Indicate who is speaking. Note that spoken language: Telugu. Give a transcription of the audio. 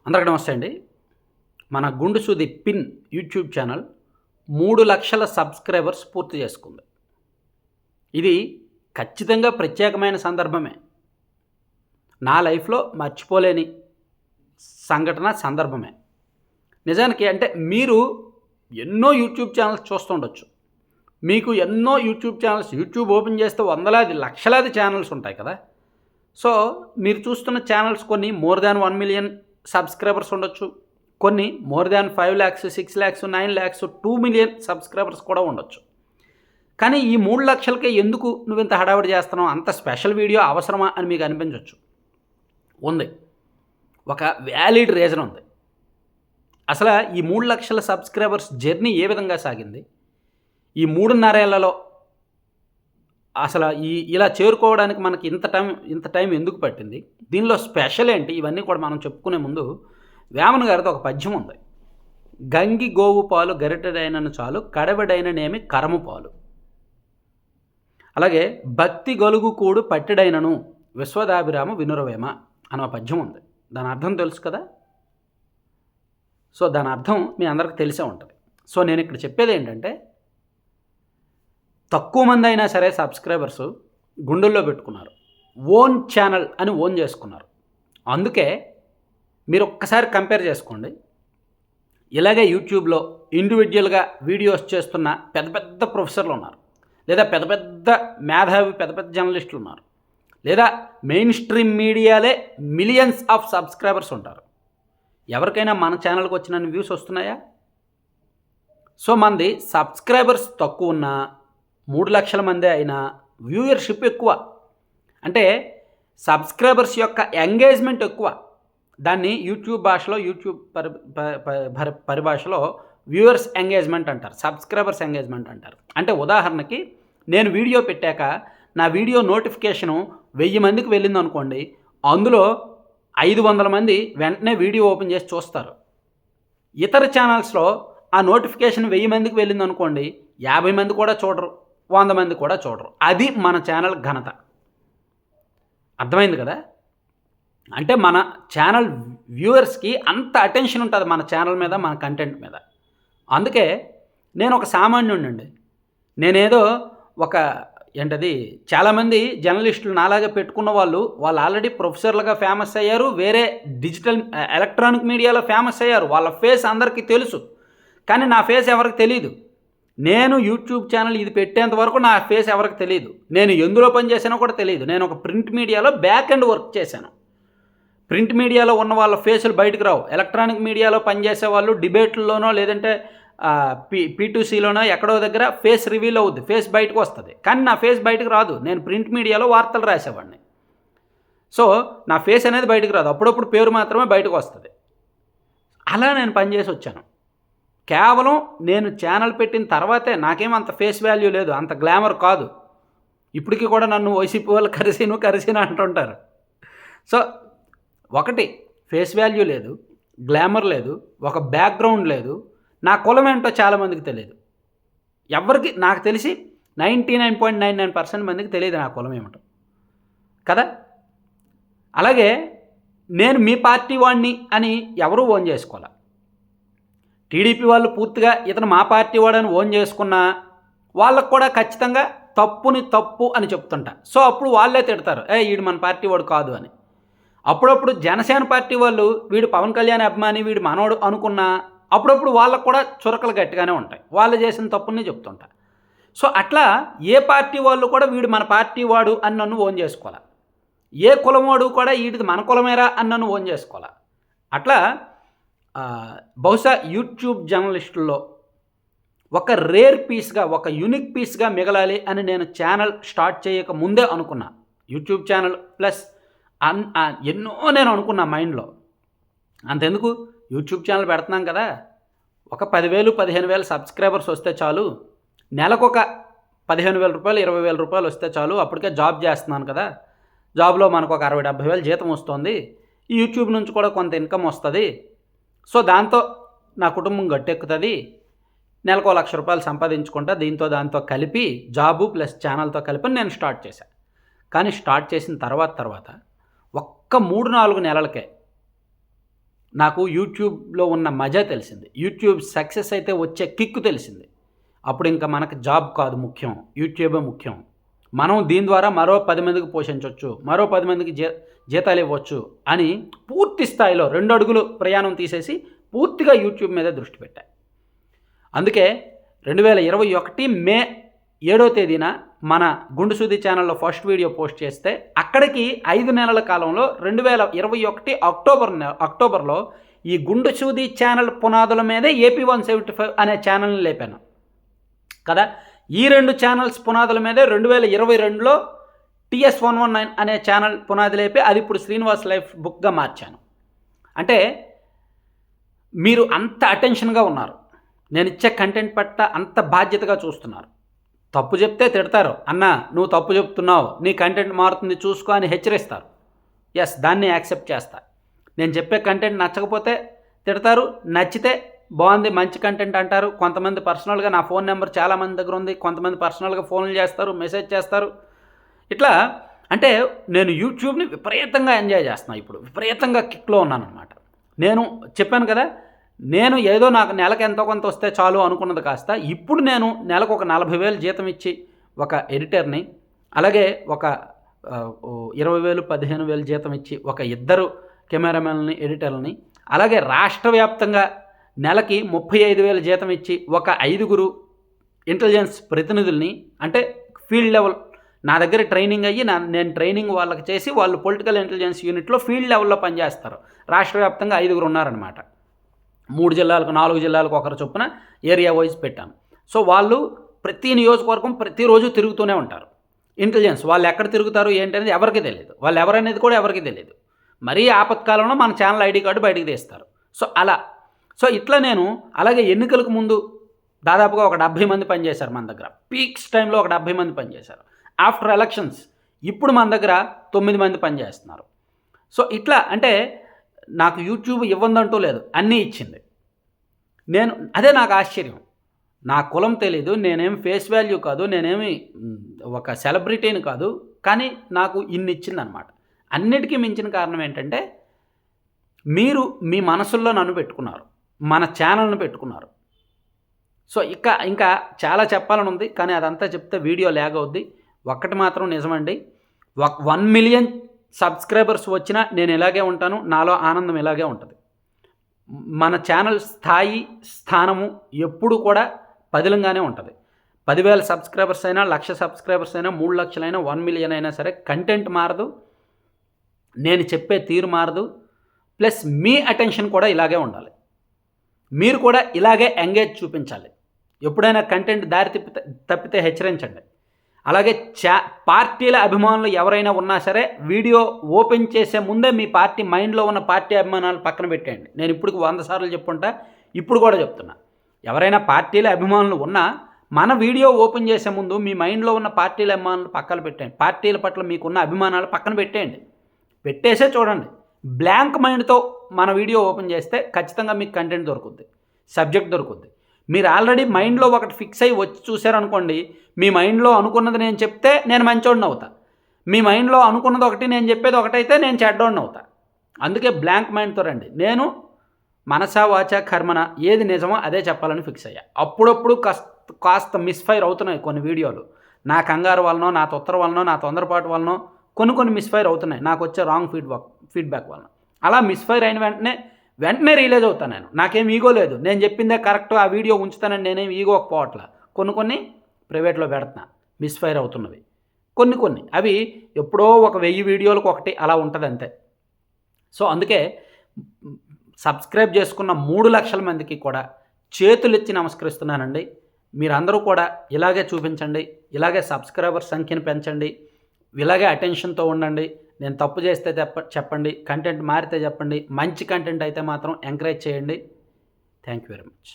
Speaker 1: అందరికీ నమస్తే అండి. మన గుండు సుది పిన్ యూట్యూబ్ ఛానల్ 3,00,000 సబ్స్క్రైబర్స్ పూర్తి చేసుకుంది. ఇది ఖచ్చితంగా ప్రత్యేకమైన సందర్భమే. నా లైఫ్‌లో మర్చిపోలేని సందర్భమే. నిజానికి అంటే మీరు ఎన్నో యూట్యూబ్ ఛానల్స్ చూస్తుండొచ్చు. మీకు ఎన్నో యూట్యూబ్ ఛానల్స్ యూట్యూబ్ ఓపెన్ చేస్తే వందలాది, లక్షలాది ఛానల్స్ ఉంటాయి కదా! సో, మీరు చూస్తున్న ఛానల్స్ కొన్ని మోర్ దాన్ 1 మిలియన్ సబ్స్క్రైబర్స్ ఉండొచ్చు. కొన్ని మోర్ దాన్ 5,00,000, 6,00,000, 9,00,000, 2 మిలియన్ సబ్స్క్రైబర్స్ కూడా ఉండొచ్చు. కానీ ఈ 3,00,000కే ఎందుకు నువ్వింత హడావిడి చేస్తున్నావు? అంత స్పెషల్ వీడియో అవసరమా అని మీకు అనిపించొచ్చు. ఉంది. ఒక వ్యాలిడ్ రీజన్ ఉంది. అసలు ఈ 3,00,000 సబ్స్క్రైబర్స్ జర్నీ ఏ విధంగా సాగింది? ఈ 3.5 ఏళ్లలో అసలు ఇలా చేరుకోవడానికి మనకి ఇంత టైం ఎందుకు పట్టింది? దీనిలో స్పెషల్ ఏంటి? ఇవన్నీ కూడా మనం చెప్పుకునే ముందు వేమన గారిది ఒక పద్యం ఉంది. గంగి గోవు పాలు గరిటెడైనను చాలు కడవెడైననేమి కరము పాలు. అలాగే భక్తి గలుగు కూడు పట్టెడైనను విశ్వదాభిరామ వినురవేమ అనే పద్యం ఉంది. దాని అర్థం తెలుసు కదా? సో దాని అర్థం మీ అందరికీ తెలిసే ఉంటుంది. సో నేను ఇక్కడ చెప్పేది ఏంటంటే, తక్కువ మంది అయినా సరే సబ్స్క్రైబర్స్ గుండెల్లో పెట్టుకున్నారు. ఓన్ ఛానల్ అని ఓన్ చేసుకున్నారు. అందుకే మీరు ఒక్కసారి కంపేర్ చేసుకోండి. ఇలాగే యూట్యూబ్లో ఇండివిజువల్గా వీడియోస్ చేస్తున్న పెద్ద పెద్ద ప్రొఫెసర్లు ఉన్నారు, లేదా పెద్ద పెద్ద మేధావి పెద్ద పెద్ద జర్నలిస్టులు ఉన్నారు, లేదా మెయిన్ స్ట్రీమ్ మీడియాలే మిలియన్స్ ఆఫ్ సబ్స్క్రైబర్స్ ఉంటారు. ఎవరికైనా మన ఛానల్కి వచ్చిన వ్యూస్ వస్తున్నాయా? సో మంది సబ్స్క్రైబర్స్ తక్కువ ఉన్నా 3,00,000 మందే అయినా వ్యూయర్షిప్ ఎక్కువ. అంటే సబ్స్క్రైబర్స్ యొక్క ఎంగేజ్మెంట్ ఎక్కువ. దాన్ని యూట్యూబ్ భాషలో, యూట్యూబ్ పరిభాషలో వ్యూయర్స్ ఎంగేజ్మెంట్ అంటారు, సబ్స్క్రైబర్స్ ఎంగేజ్మెంట్ అంటారు. అంటే ఉదాహరణకి నేను వీడియో పెట్టాక నా వీడియో నోటిఫికేషను 1000 మందికి వెళ్ళింది అనుకోండి, అందులో 500 మంది వెంటనే వీడియో ఓపెన్ చేసి చూస్తారు. ఇతర ఛానల్స్లో ఆ నోటిఫికేషన్ 1000 మందికి వెళ్ళింది అనుకోండి, 50 మంది కూడా చూడరు, 100 మంది కూడా చూడరు. అది మన ఛానల్ ఘనత. అర్థమైంది కదా? అంటే మన ఛానల్ వ్యూవర్స్కి అంత అటెన్షన్ ఉంటుంది మన ఛానల్ మీద, మన కంటెంట్ మీద. అందుకే నేను ఒక సామాన్యుడినండి. నేనేదో ఒక చాలామంది జర్నలిస్టులు నాలాగా పెట్టుకున్న వాళ్ళు ఆల్రెడీ ప్రొఫెసర్లుగా ఫేమస్ అయ్యారు, వేరే డిజిటల్ ఎలక్ట్రానిక్ మీడియాలో ఫేమస్ అయ్యారు. వాళ్ళ ఫేస్ అందరికీ తెలుసు, కానీ నా ఫేస్ ఎవరికి తెలియదు. నేను యూట్యూబ్ ఛానల్ ఇది పెట్టేంత వరకు నా ఫేస్ ఎవరికి తెలియదు. నేను ఎందులో పనిచేసానో కూడా తెలియదు. నేను ఒక ప్రింట్ మీడియాలో బ్యాక్ ఎండ్ వర్క్ చేశాను. ప్రింట్ మీడియాలో ఉన్న వాళ్ళ ఫేసులు బయటకు రావు. ఎలక్ట్రానిక్ మీడియాలో పనిచేసే వాళ్ళు డిబేట్లలోనో లేదంటే P2Cలోనో ఎక్కడో దగ్గర ఫేస్ రివీల్ అవుద్ది, ఫేస్ బయటకు వస్తుంది. కానీ నా ఫేస్ బయటకు రాదు. నేను ప్రింట్ మీడియాలో వార్తలు రాసేవాడిని. సో నా ఫేస్ అనేది బయటకు రాదు. అప్పుడప్పుడు పేరు మాత్రమే బయటకు వస్తుంది. అలా నేను పనిచేసి వచ్చాను. కేవలం నేను ఛానల్ పెట్టిన తర్వాతే. నాకేమంత ఫేస్ వాల్యూ లేదు, అంత గ్లామర్ కాదు. ఇప్పటికీ కూడా నన్ను వైసీపీ వాళ్ళు కరిసీను అంటుంటారు. సో ఒకటి, ఫేస్ వాల్యూ లేదు, గ్లామర్ లేదు, ఒక బ్యాక్గ్రౌండ్ లేదు. నా కులం ఏంటో చాలామందికి తెలియదు. ఎవరికి, నాకు తెలిసి 99.99% మందికి తెలియదు నా కులం ఏమిటో కదా. అలాగే నేను మీ పార్టీ వాడిని అని ఎవరూ ఓన్ చేసుకోవాలి. టీడీపీ వాళ్ళు పూర్తిగా ఇతను మా పార్టీ వాడని ఓన్ చేసుకున్నా వాళ్ళకు కూడా ఖచ్చితంగా తప్పు అని చెప్తుంటా. సో అప్పుడు వాళ్ళే తిడతారు, వీడు మన పార్టీ వాడు కాదు అని. అప్పుడప్పుడు జనసేన పార్టీ వాళ్ళు వీడు పవన్ కళ్యాణ్ అభిమాని, వీడు మనోడు అనుకున్నా అప్పుడప్పుడు వాళ్ళకు కూడా చురకలు గట్టిగానే ఉంటాయి. వాళ్ళు చేసిన తప్పుని చెప్తుంటా. సో అట్లా ఏ పార్టీ వాళ్ళు కూడా వీడు మన పార్టీ వాడు అని నన్ను ఓన్ చేసుకోవాలి. ఏ కులమోడు కూడా వీడిది మన కులమేరా అని నన్ను ఓన్ చేసుకోవాలి. అట్లా బహుశా యూట్యూబ్ జర్నలిస్టుల్లో ఒక రేర్ పీస్గా, ఒక యూనిక్ పీస్గా మిగలాలి అని నేను ఛానల్ స్టార్ట్ చేయక ముందే అనుకున్నా. యూట్యూబ్ ఛానల్ ప్లస్ ఎన్నో నేను అనుకున్నా మైండ్లో. అంతెందుకు, యూట్యూబ్ ఛానల్ పెడుతున్నాం కదా, ఒక 10,000, 15,000 సబ్స్క్రైబర్స్ వస్తే చాలు, నెలకు ఒక 15,000 రూపాయలు, 20,000 రూపాయలు వస్తే చాలు, అప్పటికే జాబ్ చేస్తున్నాను కదా, జాబ్లో మనకు ఒక 60,000-70,000 జీతం వస్తుంది, ఈ యూట్యూబ్ నుంచి కూడా కొంత ఇన్కమ్ వస్తుంది, సో దాంతో నా కుటుంబం గట్టెక్కుతుంది, నెలకు 1,00,000 రూపాయలు సంపాదించుకుంటా, దాంతో కలిపి జాబు ప్లస్ ఛానల్తో కలిపి నేను స్టార్ట్ చేశాను. కానీ స్టార్ట్ చేసిన తర్వాత ఒక్క 3-4 నెలలకే నాకు యూట్యూబ్లో ఉన్న మజా తెలిసింది. యూట్యూబ్ సక్సెస్ అయితే వచ్చే కిక్ తెలిసింది. అప్పుడు ఇంకా మనకు జాబ్ కాదు ముఖ్యం, యూట్యూబే ముఖ్యం. మనం దీని ద్వారా మరో 10 మందికి పోషించవచ్చు, మరో 10 మందికి జీతాలు ఇవ్వచ్చు అని పూర్తి స్థాయిలో 2 అడుగులు ప్రయాణం తీసేసి పూర్తిగా యూట్యూబ్ మీద దృష్టి పెట్టా. అందుకే 2021 మే 7వ తేదీన మన గుండు సూది ఛానల్లో ఫస్ట్ వీడియో పోస్ట్ చేస్తే అక్కడికి 5 నెలల కాలంలో 2021 అక్టోబర్లో ఈ గుండు సూది ఛానల్ పునాదుల మీదే ఏపీ 175 అనే ఛానల్ని లేపాను కదా. ఈ 2 ఛానల్స్ పునాదుల మీదే 2022లో TS 119 అనే ఛానల్ పునాది లేపి అది ఇప్పుడు శ్రీనివాస్ లైఫ్ బుక్గా మార్చాను. అంటే మీరు అంత అటెన్షన్గా ఉన్నారు, నేను ఇచ్చే కంటెంట్ పట్ల అంత బాధ్యతగా చూస్తున్నారు. తప్పు చెప్తే తిడతారు, అన్నా నువ్వు తప్పు చెప్తున్నావు, నీ కంటెంట్ మారుతుంది చూసుకో అని హెచ్చరిస్తారు. ఎస్, దాన్ని యాక్సెప్ట్ చేస్తా. నేను చెప్పే కంటెంట్ నచ్చకపోతే తిడతారు, నచ్చితే బాగుంది మంచి కంటెంట్ అంటారు. కొంతమంది పర్సనల్గా నా ఫోన్ నెంబర్ చాలామంది దగ్గర ఉంది, కొంతమంది పర్సనల్గా ఫోన్లు చేస్తారు, మెసేజ్ చేస్తారు. ఇట్లా అంటే నేను యూట్యూబ్ని విపరీతంగా ఎంజాయ్ చేస్తున్నాను. ఇప్పుడు విపరీతంగా కిక్లో ఉన్నాను అనమాట. నేను చెప్పాను కదా, నేను ఏదో నాకు నెలకు ఎంతో కొంత వస్తే చాలు అనుకున్నది కాస్త ఇప్పుడు నేను నెలకు ఒక 40,000 జీతం ఇచ్చి ఒక ఎడిటర్ని, అలాగే ఒక 20,000 15,000 జీతం ఇచ్చి ఒక 2 కెమెరామెన్ని ఎడిటర్లని, అలాగే రాష్ట్ర వ్యాప్తంగా నెలకి 35,000 జీతం ఇచ్చి ఒక 5 ఇంటెలిజెన్స్ ప్రతినిధుల్ని, అంటే ఫీల్డ్ లెవెల్ నా దగ్గర ట్రైనింగ్ అయ్యి నేను ట్రైనింగ్ వాళ్ళకి చేసి వాళ్ళు పొలిటికల్ ఇంటెలిజెన్స్ యూనిట్లో ఫీల్డ్ లెవెల్లో పనిచేస్తారు. రాష్ట్ర వ్యాప్తంగా 5 ఉన్నారనమాట. 3 జిల్లాలకు 4 జిల్లాలకు ఒకరు చొప్పున ఏరియా వైజ్ పెట్టాను. సో వాళ్ళు ప్రతి నియోజకవర్గం ప్రతిరోజు తిరుగుతూనే ఉంటారు. ఇంటెలిజెన్స్ వాళ్ళు ఎక్కడ తిరుగుతారు ఏంటనేది ఎవరికి తెలియదు, వాళ్ళు ఎవరనేది కూడా ఎవరికి తెలియదు. మరీ ఆపత్కాలంలో మన ఛానల్ ఐడి కార్డు బయటికి తీస్తారు. సో ఇట్లా నేను అలాగే ఎన్నికలకు ముందు దాదాపుగా ఒక 70 మంది పనిచేశారు మన దగ్గర. పీక్స్ టైంలో ఒక 70 మంది పనిచేశారు. ఆఫ్టర్ ఎలక్షన్స్ ఇప్పుడు మన దగ్గర 9 మంది పనిచేస్తున్నారు. సో ఇట్లా అంటే నాకు యూట్యూబ్ ఇవ్వందంటూ లేదు, అన్నీ ఇచ్చింది. అదే నాకు ఆశ్చర్యం. నా కులం తెలీదు, నేనేం ఫేస్ వాల్యూ కాదు, నేనేమి ఒక సెలబ్రిటీని కాదు, కానీ నాకు ఇన్ని ఇచ్చిందనమాట. అన్నిటికీ మించిన కారణం ఏంటంటే మీరు మీ మనసుల్లో నన్ను పెట్టుకున్నారు, మన ఛానల్ను పెట్టుకున్నారు. సో ఇంకా చాలా చెప్పాలని ఉంది, కానీ అదంతా చెప్తే వీడియో లాగ్ అవుద్ది. ఒక్కటి మాత్రం నిజమండి, 1 మిలియన్ సబ్స్క్రైబర్స్ వచ్చినా నేను ఇలాగే ఉంటాను, నాలో ఆనందం ఇలాగే ఉంటుంది. మన ఛానల్ స్థానము ఎప్పుడు కూడా పదిలంగానే ఉంటుంది. 10,000 సబ్స్క్రైబర్స్ అయినా, 1,00,000 సబ్స్క్రైబర్స్ అయినా, 3 లక్షలైనా, 1 మిలియన్ అయినా సరే కంటెంట్ మారదు, నేను చెప్పే తీరు మారదు. ప్లస్ మీ అటెన్షన్ కూడా ఇలాగే ఉండాలి. మీరు కూడా ఇలాగే ఎంగేజ్ చూపించాలి. ఎప్పుడైనా కంటెంట్ దారి తప్పితే హెచ్చరించండి. అలాగే పార్టీల అభిమానులు ఎవరైనా ఉన్నా సరే వీడియో ఓపెన్ చేసే ముందే మీ పార్టీ మైండ్లో ఉన్న పార్టీ అభిమానాలు పక్కన పెట్టేయండి. నేను ఇప్పుడు 100 సార్లు చెప్పుకుంటా, ఇప్పుడు కూడా చెప్తున్నా. ఎవరైనా పార్టీల అభిమానులు ఉన్నా మన వీడియో ఓపెన్ చేసే ముందు మీ మైండ్లో ఉన్న పార్టీల అభిమానులు పక్కన పెట్టండి. పార్టీల పట్ల మీకున్న అభిమానాలు పక్కన పెట్టేయండి, పెట్టేసే చూడండి. బ్లాంక్ మైండ్తో మన వీడియో ఓపెన్ చేస్తే ఖచ్చితంగా మీకు కంటెంట్ దొరుకుద్ది, సబ్జెక్ట్ దొరుకుద్ది. మీరు ఆల్రెడీ మైండ్లో ఒకటి ఫిక్స్ అయ్యి వచ్చి చూశారనుకోండి, మీ మైండ్లో అనుకున్నది నేను చెప్తే నేను మంచోడిని అవుతా, మీ మైండ్లో అనుకున్నది ఒకటి నేను చెప్పేది ఒకటైతే నేను చెడ్డోడిని అవుతా. అందుకే బ్లాంక్ మైండ్తో రండి. నేను మనసా వాచా కర్మన ఏది నిజమో అదే చెప్పాలని ఫిక్స్ అయ్యా. అప్పుడప్పుడు కాస్త మిస్ఫైర్ అవుతున్నాయి కొన్ని వీడియోలు, నా కంగారు వలనో, నా తొత్తర వలనో, నా తొందరపాటు వలనో కొన్ని మిస్ఫైర్ అవుతున్నాయి, నాకు వచ్చే రాంగ్ ఫీడ్బ్యాక్ వలన. అలా మిస్ఫైర్ అయిన వెంటనే రియలైజ్ అవుతాను. నాకేం ఈగో లేదు, నేను చెప్పిందే కరెక్ట్, ఆ వీడియో ఉంచుతానని నేనేం ఈగోకి పోవట్లా. కొన్ని ప్రైవేట్లో పెడుతున్నా, మిస్ఫైర్ అవుతున్నవి కొన్ని అవి ఎప్పుడో ఒక 1000 వీడియోలకు ఒకటి అలా ఉంటుంది అంతే. సో అందుకే సబ్స్క్రైబ్ చేసుకున్న 3 లక్షల మందికి కూడా చేతులెత్తి నమస్కరిస్తున్నానండి. మీరందరూ కూడా ఇలాగే చూపించండి, ఇలాగే సబ్స్క్రైబర్ సంఖ్యను పెంచండి, ఇలాగే అటెన్షన్తో ఉండండి. నేను తప్పు చేస్తే చెప్పండి, కంటెంట్ మారితే చెప్పండి, మంచి కంటెంట్ అయితే మాత్రం ఎంకరేజ్ చేయండి. Thank you very much.